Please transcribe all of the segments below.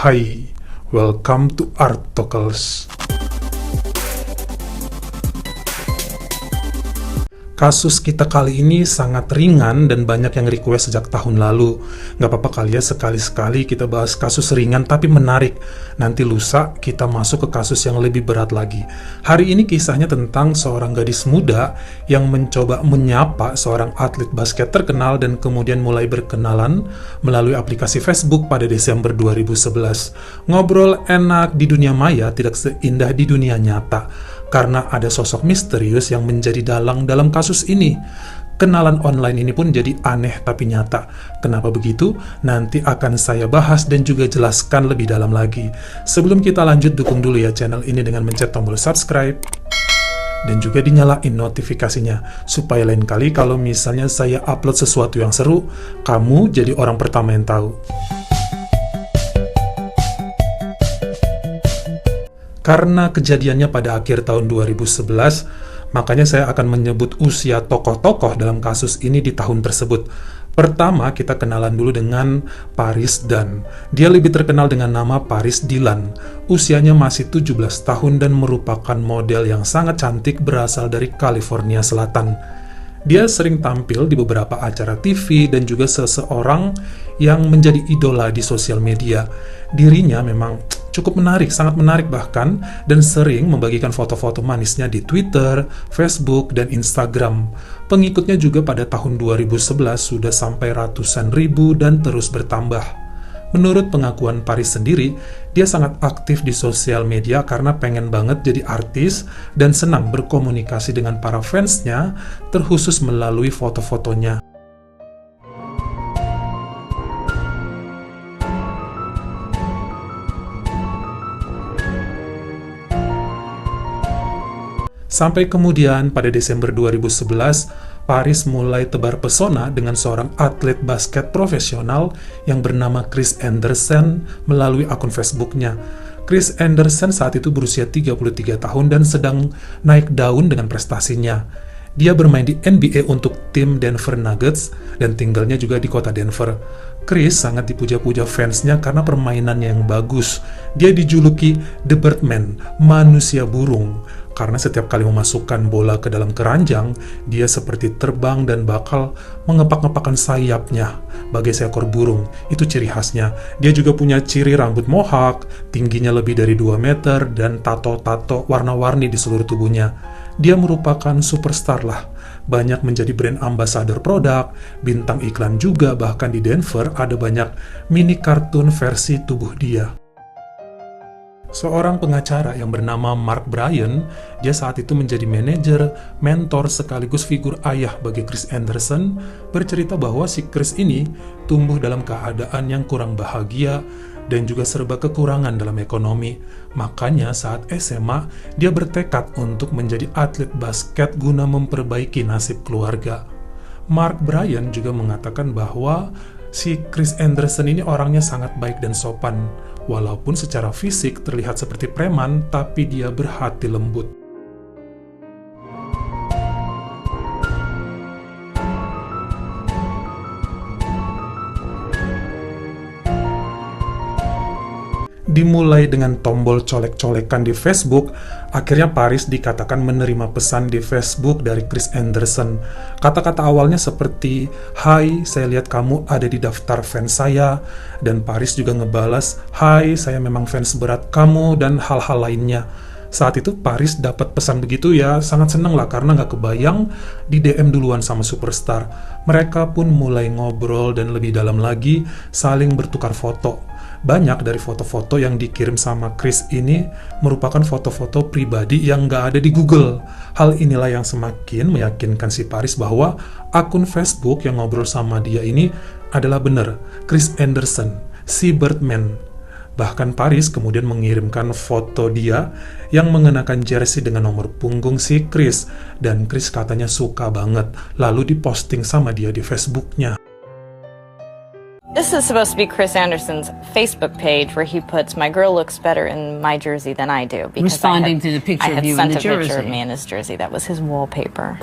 Hai, welcome to Art Talkers. Kasus kita kali ini sangat ringan dan banyak yang request sejak tahun lalu. Gak apa-apa kali ya, sekali-sekali kita bahas kasus ringan tapi menarik. Nanti lusa kita masuk ke kasus yang lebih berat lagi. Hari ini kisahnya tentang seorang gadis muda yang mencoba menyapa seorang atlet basket terkenal dan kemudian mulai berkenalan melalui aplikasi Facebook pada Desember 2011. Ngobrol enak di dunia maya tidak seindah di dunia nyata. Karena ada sosok misterius yang menjadi dalang dalam kasus ini. Kenalan online ini pun jadi aneh tapi nyata. Kenapa begitu? Nanti akan saya bahas dan juga jelaskan lebih dalam lagi. Sebelum kita lanjut, dukung dulu ya channel ini dengan mencet tombol subscribe. Dan juga dinyalain notifikasinya, supaya lain kali kalau misalnya saya upload sesuatu yang seru, kamu jadi orang pertama yang tahu. Karena kejadiannya pada akhir tahun 2011, makanya saya akan menyebut usia tokoh-tokoh dalam kasus ini di tahun tersebut. Pertama, kita kenalan dulu dengan Paris Dunn. Dia lebih terkenal dengan nama Paris Dylan. Usianya masih 17 tahun dan merupakan model yang sangat cantik berasal dari California Selatan. Dia sering tampil di beberapa acara TV dan juga seseorang yang menjadi idola di sosial media. Dirinya memang cukup menarik, sangat menarik bahkan, dan sering membagikan foto-foto manisnya di Twitter, Facebook, dan Instagram. Pengikutnya juga pada tahun 2011 sudah sampai ratusan ribu dan terus bertambah. Menurut pengakuan Paris sendiri, dia sangat aktif di sosial media karena pengen banget jadi artis dan senang berkomunikasi dengan para fansnya, terkhusus melalui foto-fotonya. Sampai kemudian pada Desember 2011, Paris mulai tebar pesona dengan seorang atlet basket profesional yang bernama Chris Andersen melalui akun Facebooknya. Chris Andersen saat itu berusia 33 tahun dan sedang naik daun dengan prestasinya. Dia bermain di NBA untuk tim Denver Nuggets dan tinggalnya juga di kota Denver. Chris sangat dipuja-puja fansnya karena permainannya yang bagus. Dia dijuluki The Birdman, manusia burung. Karena setiap kali memasukkan bola ke dalam keranjang, dia seperti terbang dan bakal mengepak-ngepakkan sayapnya bagai seekor burung. Itu ciri khasnya. Dia juga punya ciri rambut mohawk, tingginya lebih dari 2 meter, dan tato-tato warna-warni di seluruh tubuhnya. Dia merupakan superstar lah. Banyak menjadi brand ambassador produk, bintang iklan juga, bahkan di Denver ada banyak mini kartun versi tubuh dia. Seorang pengacara yang bernama Mark Bryan, dia saat itu menjadi manajer, mentor sekaligus figur ayah bagi Chris Andersen, bercerita bahwa si Chris ini tumbuh dalam keadaan yang kurang bahagia dan juga serba kekurangan dalam ekonomi. Makanya saat SMA, dia bertekad untuk menjadi atlet basket guna memperbaiki nasib keluarga. Mark Bryan juga mengatakan bahwa si Chris Andersen ini orangnya sangat baik dan sopan. Walaupun secara fisik terlihat seperti preman, tapi dia berhati lembut. Dimulai dengan tombol colek-colekan di Facebook, akhirnya Paris dikatakan menerima pesan di Facebook dari Chris Andersen. Kata-kata awalnya seperti, "Hai, saya lihat kamu ada di daftar fans saya," dan Paris juga ngebalas, "Hai, saya memang fans berat kamu," dan hal-hal lainnya. Saat itu Paris dapat pesan begitu ya, sangat seneng lah karena nggak kebayang di DM duluan sama superstar. Mereka pun mulai ngobrol dan lebih dalam lagi saling bertukar foto. Banyak dari foto-foto yang dikirim sama Chris ini merupakan foto-foto pribadi yang nggak ada di Google. Hal inilah yang semakin meyakinkan si Paris bahwa akun Facebook yang ngobrol sama dia ini adalah benar Chris Andersen, si Birdman. Bahkan Paris kemudian mengirimkan foto dia yang mengenakan jersey dengan nomor punggung si Chris, dan Chris katanya suka banget, lalu diposting sama dia di Facebooknya. This is supposed to be Chris Andersen's Facebook page where he puts, "My girl looks better in my jersey than I do." Because Responding to the picture of you in the I had sent a picture of jersey. me in his jersey. That was his wallpaper.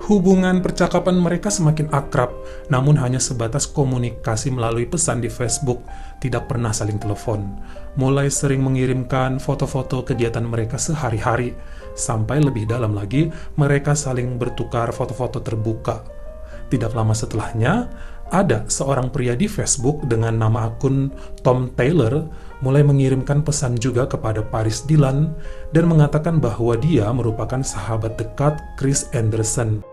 Hubungan percakapan mereka semakin akrab, namun hanya sebatas komunikasi melalui pesan di Facebook, tidak pernah saling telepon. Mulai sering mengirimkan foto-foto kegiatan mereka sehari-hari, sampai lebih dalam lagi, mereka saling bertukar foto-foto terbuka. Tidak lama setelahnya, ada seorang pria di Facebook dengan nama akun Tom Taylor mulai mengirimkan pesan juga kepada Paris Dillon dan mengatakan bahwa dia merupakan sahabat dekat Chris Anderson.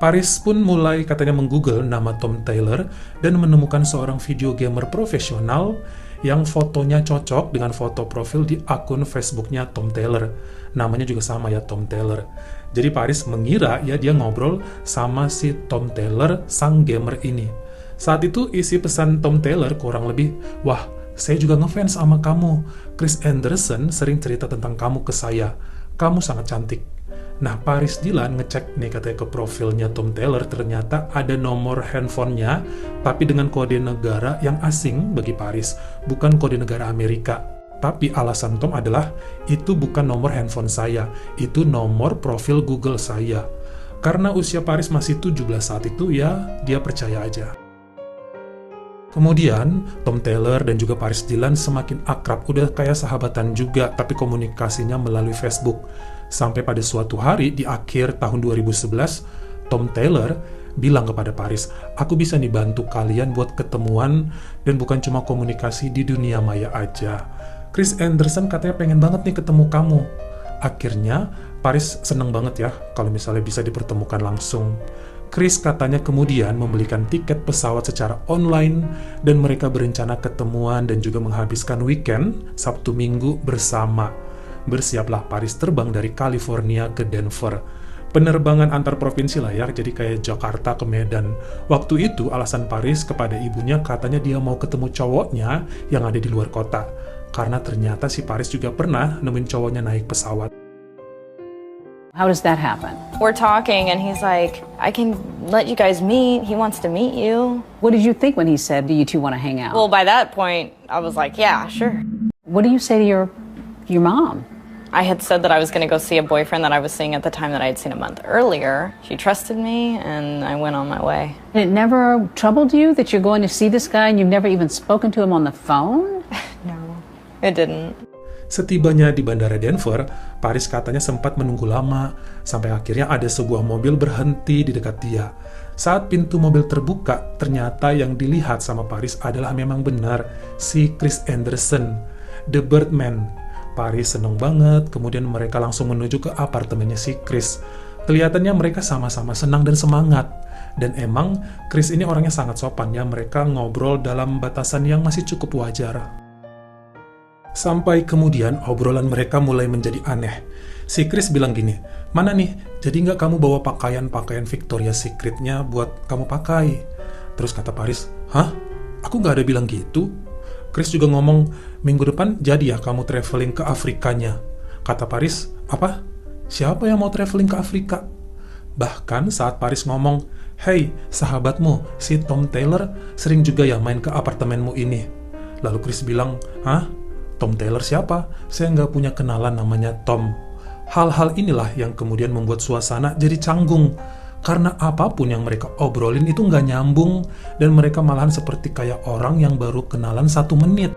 Paris pun mulai katanya menggoogle nama Tom Taylor dan menemukan seorang video gamer profesional yang fotonya cocok dengan foto profil di akun Facebooknya Tom Taylor. Namanya juga sama ya, Tom Taylor. Jadi Paris mengira ya dia ngobrol sama si Tom Taylor, sang gamer ini. Saat itu isi pesan Tom Taylor kurang lebih, "Wah, saya juga ngefans sama kamu. Chris Anderson sering cerita tentang kamu ke saya. Kamu sangat cantik." Nah, Paris Dillon ngecek nih katanya ke profilnya Tom Taylor, ternyata ada nomor handphonenya, tapi dengan kode negara yang asing bagi Paris, bukan kode negara Amerika. Tapi alasan Tom adalah, itu bukan nomor handphone saya, itu nomor profil Google saya. Karena usia Paris masih 17 saat itu, ya dia percaya aja. Kemudian, Tom Taylor dan juga Paris Dillon semakin akrab, udah kayak sahabatan juga, tapi komunikasinya melalui Facebook. Sampai pada suatu hari di akhir tahun 2011, Tom Taylor bilang kepada Paris, "Aku bisa nih bantu kalian buat ketemuan dan bukan cuma komunikasi di dunia maya aja. Chris Anderson katanya pengen banget nih ketemu kamu." Akhirnya, Paris seneng banget ya kalau misalnya bisa dipertemukan langsung. Chris katanya kemudian membelikan tiket pesawat secara online dan mereka berencana ketemuan dan juga menghabiskan weekend Sabtu Minggu bersama. Bersiaplah Paris terbang dari California ke Denver. Penerbangan antar provinsi lah ya, jadi kayak Jakarta ke Medan. Waktu itu alasan Paris kepada ibunya katanya dia mau ketemu cowoknya yang ada di luar kota. Karena ternyata si Paris juga pernah nemuin cowoknya naik pesawat. How does that happen? We're talking and he's like, "I can let you guys meet. He wants to meet you." What did you think when he said, "Do you two want to hang out?" Well, by that point, I was like, yeah, sure. What do you say to your mom? I had said that I was going to go see a boyfriend that I was seeing at the time that I had seen a month earlier. She trusted me, and I went on my way. And it never troubled you that you're going to see this guy and you've never even spoken to him on the phone? No, it didn't. Setibanya di bandara Denver, Paris katanya sempat menunggu lama, sampai akhirnya ada sebuah mobil berhenti di dekat dia. Saat pintu mobil terbuka, ternyata yang dilihat sama Paris adalah memang benar, si Chris Anderson, The Birdman. Paris seneng banget, kemudian mereka langsung menuju ke apartemennya si Chris. Kelihatannya mereka sama-sama senang dan semangat. Dan emang, Chris ini orangnya sangat sopan ya, mereka ngobrol dalam batasan yang masih cukup wajar. Sampai kemudian obrolan mereka mulai menjadi aneh. Si Chris bilang gini, "Mana nih, jadi nggak kamu bawa pakaian-pakaian Victoria's Secret-nya buat kamu pakai?" Terus kata Paris, "Hah? Aku nggak ada bilang gitu." Chris juga ngomong, "Minggu depan jadi ya kamu traveling ke Afrikanya." Kata Paris, "Apa? Siapa yang mau traveling ke Afrika?" Bahkan saat Paris ngomong, "Hey, sahabatmu, si Tom Taylor sering juga ya main ke apartemenmu ini." Lalu Chris bilang, "Hah? Tom Taylor siapa? Saya nggak punya kenalan namanya Tom." Hal-hal inilah yang kemudian membuat suasana jadi canggung. Karena apapun yang mereka obrolin itu nggak nyambung, dan mereka malahan seperti kayak orang yang baru kenalan 1 menit.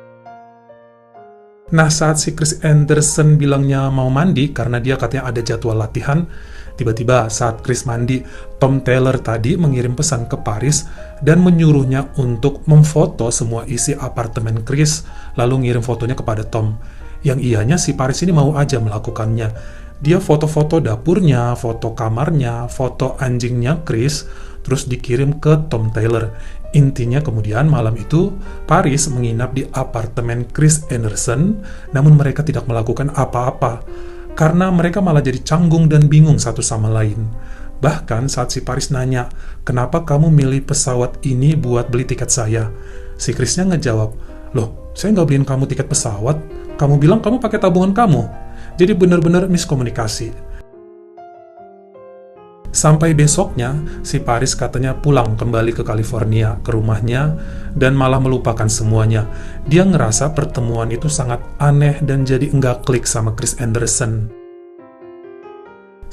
Nah, saat si Chris Anderson bilangnya mau mandi karena dia katanya ada jadwal latihan, tiba-tiba saat Chris mandi, Tom Taylor tadi mengirim pesan ke Paris dan menyuruhnya untuk memfoto semua isi apartemen Chris, lalu ngirim fotonya kepada Tom. Yang ianya si Paris ini mau aja melakukannya. Dia foto-foto dapurnya, foto kamarnya, foto anjingnya Chris, terus dikirim ke Tom Taylor. Intinya kemudian malam itu, Paris menginap di apartemen Chris Anderson, namun mereka tidak melakukan apa-apa, karena mereka malah jadi canggung dan bingung satu sama lain. Bahkan saat si Paris nanya, "Kenapa kamu milih pesawat ini buat beli tiket saya?" Si Chrisnya ngejawab, "Loh, saya nggak beliin kamu tiket pesawat. Kamu bilang kamu pakai tabungan kamu." Jadi benar-benar miskomunikasi. Sampai besoknya, si Paris katanya pulang kembali ke California, ke rumahnya, dan malah melupakan semuanya. Dia ngerasa pertemuan itu sangat aneh dan jadi enggak klik sama Chris Anderson.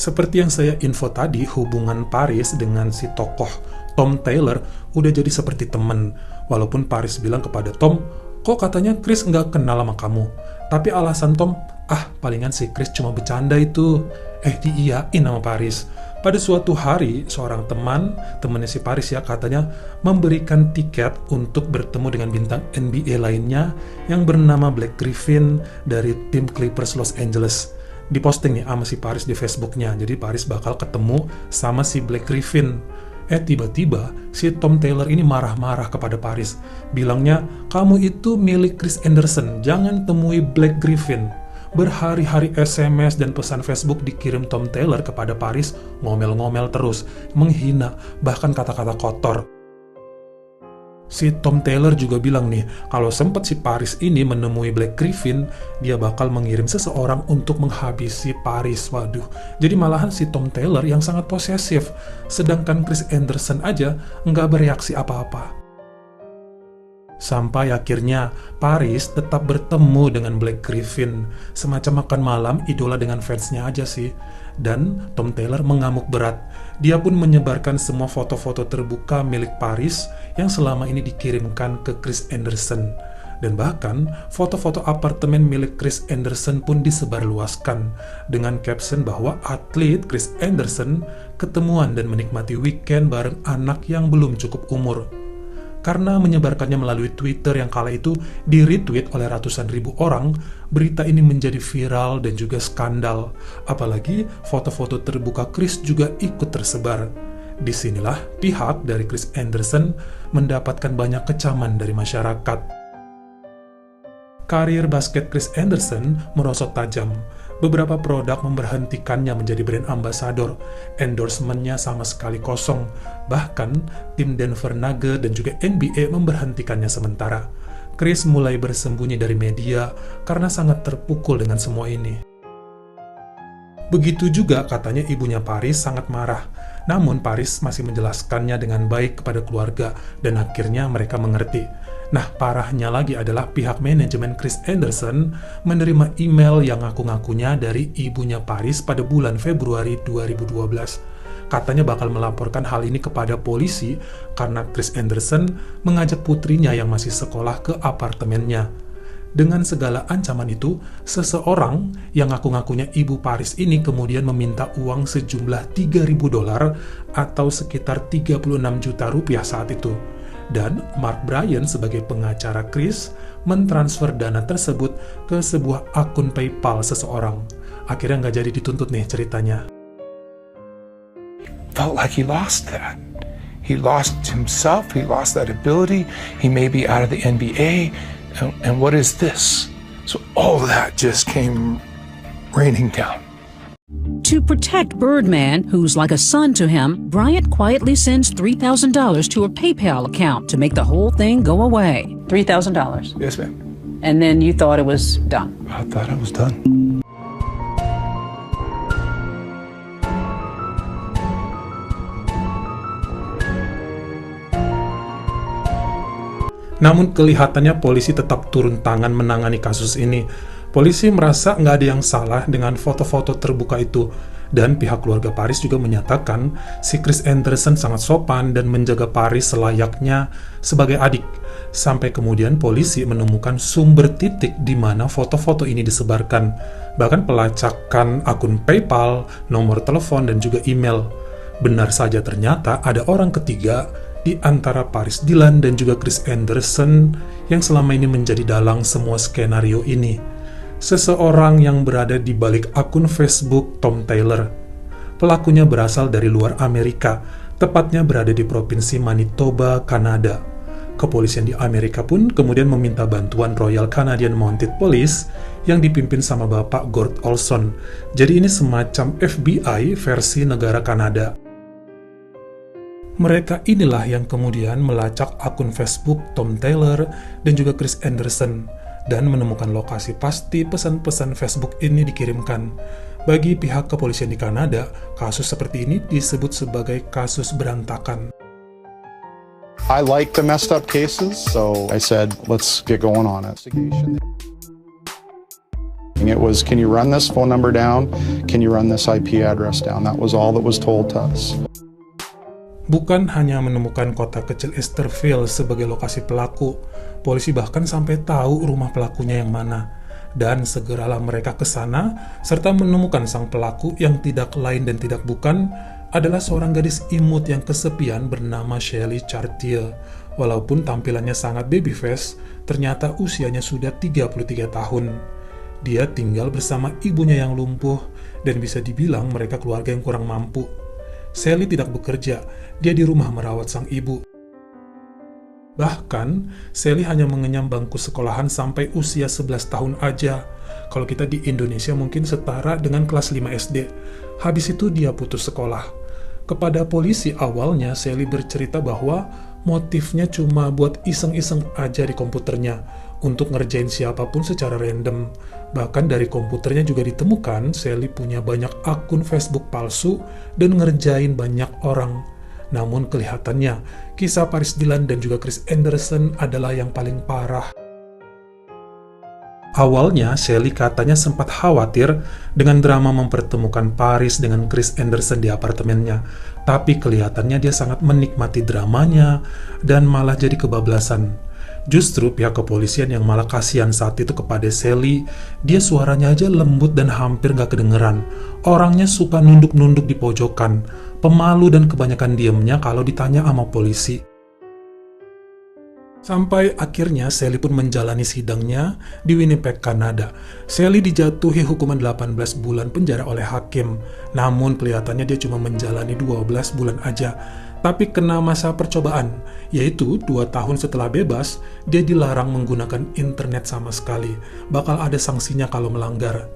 Seperti yang saya info tadi, hubungan Paris dengan si tokoh Tom Taylor udah jadi seperti temen. Walaupun Paris bilang kepada Tom, kok katanya Chris nggak kenal sama kamu? Tapi alasan Tom, palingan si Chris cuma bercanda itu. Diiyain sama Paris. Pada suatu hari, seorang temannya si Paris ya, katanya memberikan tiket untuk bertemu dengan bintang NBA lainnya yang bernama Blake Griffin dari tim Clippers Los Angeles. Diposting nih sama si Paris di Facebooknya. Jadi Paris bakal ketemu sama si Blake Griffin. Tiba-tiba si Tom Taylor ini marah-marah kepada Paris. Bilangnya, kamu itu milik Chris Anderson, jangan temui Blake Griffin. Berhari-hari SMS dan pesan Facebook dikirim Tom Taylor kepada Paris, ngomel-ngomel terus, menghina, bahkan kata-kata kotor. Si Tom Taylor juga bilang nih, kalau sempat si Paris ini menemui Blake Griffin, dia bakal mengirim seseorang untuk menghabisi Paris. Waduh, jadi malahan si Tom Taylor yang sangat posesif, sedangkan Chris Anderson aja nggak bereaksi apa-apa. Sampai akhirnya Paris tetap bertemu dengan Blake Griffin, semacam makan malam idola dengan fansnya aja sih. Dan Tom Taylor mengamuk berat. Dia pun menyebarkan semua foto-foto terbuka milik Paris yang selama ini dikirimkan ke Chris Anderson. Dan bahkan foto-foto apartemen milik Chris Anderson pun disebarluaskan dengan caption bahwa atlet Chris Anderson ketemuan dan menikmati weekend bareng anak yang belum cukup umur. Karena menyebarkannya melalui Twitter yang kala itu di-retweet oleh ratusan ribu orang, berita ini menjadi viral dan juga skandal. Apalagi foto-foto terbuka Chris juga ikut tersebar. Disinilah pihak dari Chris Anderson mendapatkan banyak kecaman dari masyarakat. Karir basket Chris Anderson merosot tajam. Beberapa produk memberhentikannya menjadi brand ambassador. Endorsement-nya sama sekali kosong. Bahkan, tim Denver Nuggets dan juga NBA memberhentikannya sementara. Chris mulai bersembunyi dari media karena sangat terpukul dengan semua ini. Begitu juga katanya ibunya Paris sangat marah. Namun Paris masih menjelaskannya dengan baik kepada keluarga dan akhirnya mereka mengerti. Nah, parahnya lagi adalah pihak manajemen Chris Anderson menerima email yang ngaku-ngakunya dari ibunya Paris pada bulan Februari 2012. Katanya bakal melaporkan hal ini kepada polisi karena Chris Anderson mengajak putrinya yang masih sekolah ke apartemennya. Dengan segala ancaman itu, seseorang yang ngaku-ngakunya ibu Paris ini kemudian meminta uang sejumlah $3.000 atau sekitar 36 juta rupiah saat itu. Dan Mark Bryan sebagai pengacara Chris mentransfer dana tersebut ke sebuah akun PayPal seseorang. Akhirnya nggak jadi dituntut nih ceritanya. Felt like he lost that. He lost himself, he lost that ability, he may be out of the NBA, and what is this? So all that just came raining down. To protect Birdman, who's like a son to him, Bryant quietly sends $3,000 to a PayPal account to make the whole thing go away. $3,000. Yes, ma'am. And then you thought it was done. I thought I was done. Namun kelihatannya polisi tetap turun tangan menangani kasus ini. Polisi merasa nggak ada yang salah dengan foto-foto terbuka itu. Dan pihak keluarga Paris juga menyatakan si Chris Anderson sangat sopan dan menjaga Paris selayaknya sebagai adik. Sampai kemudian polisi menemukan sumber titik di mana foto-foto ini disebarkan. Bahkan pelacakan akun PayPal, nomor telepon, dan juga email. Benar saja ternyata ada orang ketiga di antara Paris Dillon dan juga Chris Anderson yang selama ini menjadi dalang semua skenario ini. Seseorang yang berada di balik akun Facebook Tom Taylor. Pelakunya berasal dari luar Amerika, tepatnya berada di Provinsi Manitoba, Kanada. Kepolisian di Amerika pun kemudian meminta bantuan Royal Canadian Mounted Police yang dipimpin sama Bapak Gord Olson. Jadi ini semacam FBI versi negara Kanada. Mereka inilah yang kemudian melacak akun Facebook Tom Taylor dan juga Chris Anderson dan menemukan lokasi pasti pesan-pesan Facebook ini dikirimkan. Bagi pihak kepolisian di Kanada, kasus seperti ini disebut sebagai kasus berantakan. I like the messed up cases, so I said, let's get going on it. It was, can you run this phone number down? Can you run this IP address down? That was all that was told to us. Bukan hanya menemukan kota kecil Easterville sebagai lokasi pelaku, polisi bahkan sampai tahu rumah pelakunya yang mana. Dan segeralah mereka ke sana, serta menemukan sang pelaku yang tidak lain dan tidak bukan adalah seorang gadis imut yang kesepian bernama Shelly Chartier. Walaupun tampilannya sangat babyface, ternyata usianya sudah 33 tahun. Dia tinggal bersama ibunya yang lumpuh, dan bisa dibilang mereka keluarga yang kurang mampu. Shelly tidak bekerja, dia di rumah merawat sang ibu. Bahkan, Shelly hanya mengenyam bangku sekolahan sampai usia 11 tahun aja. Kalau kita di Indonesia mungkin setara dengan kelas 5 SD. Habis itu dia putus sekolah. Kepada polisi awalnya, Shelly bercerita bahwa motifnya cuma buat iseng-iseng aja di komputernya, untuk ngerjain siapapun secara random. Bahkan dari komputernya juga ditemukan Shelly punya banyak akun Facebook palsu dan ngerjain banyak orang. Namun kelihatannya, kisah Paris Dillon dan juga Chris Anderson adalah yang paling parah. Awalnya, Shelly katanya sempat khawatir dengan drama mempertemukan Paris dengan Chris Anderson di apartemennya. Tapi kelihatannya dia sangat menikmati dramanya dan malah jadi kebablasan. Justru pihak kepolisian yang malah kasihan saat itu kepada Shelly, dia suaranya aja lembut dan hampir gak kedengeran. Orangnya suka nunduk-nunduk di pojokan, pemalu dan kebanyakan diemnya kalau ditanya sama polisi. Sampai akhirnya Shelly pun menjalani sidangnya di Winnipeg, Kanada. Shelly dijatuhi hukuman 18 bulan penjara oleh hakim. Namun kelihatannya dia cuma menjalani 12 bulan aja. Tapi kena masa percobaan, yaitu 2 tahun setelah bebas, dia dilarang menggunakan internet sama sekali. Bakal ada sanksinya kalau melanggar.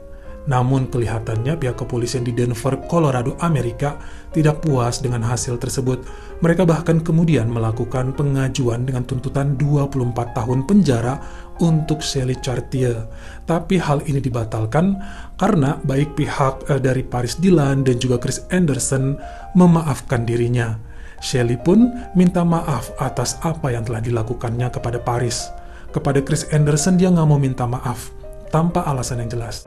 Namun kelihatannya pihak kepolisian di Denver, Colorado, Amerika tidak puas dengan hasil tersebut. Mereka bahkan kemudian melakukan pengajuan dengan tuntutan 24 tahun penjara untuk Shelly Chartier. Tapi hal ini dibatalkan karena baik pihak dari Paris Dillon dan juga Chris Anderson memaafkan dirinya. Shelly pun minta maaf atas apa yang telah dilakukannya kepada Paris. Kepada Chris Anderson dia nggak mau minta maaf, tanpa alasan yang jelas.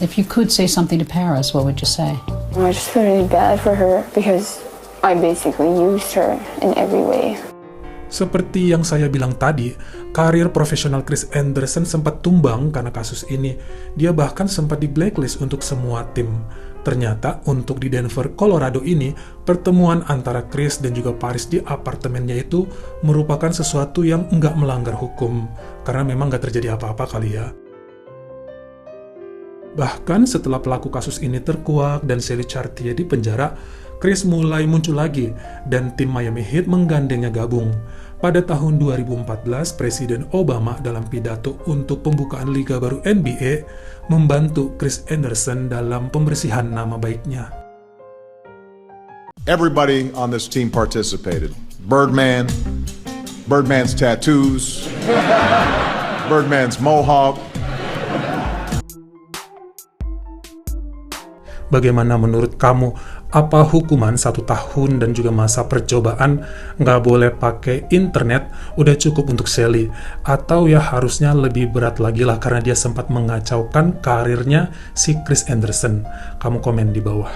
If you could say something to Paris, what would you say? I just feel really bad for her because I basically used her in every way. Seperti yang saya bilang tadi, karir profesional Chris Anderson sempat tumbang karena kasus ini. Dia bahkan sempat di blacklist untuk semua tim. Ternyata untuk di Denver, Colorado ini, pertemuan antara Chris dan juga Paris di apartemennya itu merupakan sesuatu yang nggak melanggar hukum, karena memang nggak terjadi apa-apa kali ya. Bahkan setelah pelaku kasus ini terkuak dan Shelly Chartier di penjara, Chris mulai muncul lagi dan tim Miami Heat menggandengnya gabung. Pada tahun 2014, Presiden Obama dalam pidato untuk pembukaan Liga baru NBA membantu Chris Anderson dalam pembersihan nama baiknya. Everybody on this team participated. Birdman, Birdman's tattoos, Birdman's mohawk. Bagaimana menurut kamu? Apa hukuman 1 tahun dan juga masa percobaan? Nggak boleh pakai internet, udah cukup untuk Shelly? Atau ya harusnya lebih berat lagi lah karena dia sempat mengacaukan karirnya si Chris Anderson? Kamu komen di bawah.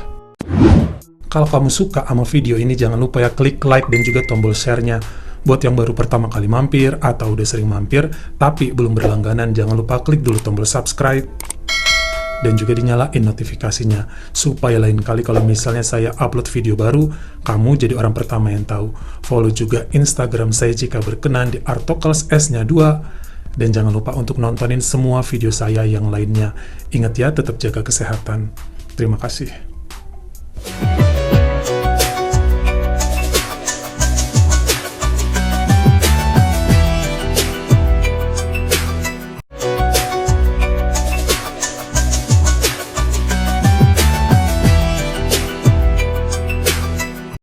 Kalau kamu suka sama video ini, jangan lupa ya klik like dan juga tombol share-nya. Buat yang baru pertama kali mampir atau udah sering mampir tapi belum berlangganan, jangan lupa klik dulu tombol subscribe. Dan juga dinyalain notifikasinya, supaya lain kali kalau misalnya saya upload video baru, kamu jadi orang pertama yang tahu. Follow juga Instagram saya jika berkenan di Artokels S-nya 2. Dan jangan lupa untuk nontonin semua video saya yang lainnya. Ingat ya, tetap jaga kesehatan. Terima kasih.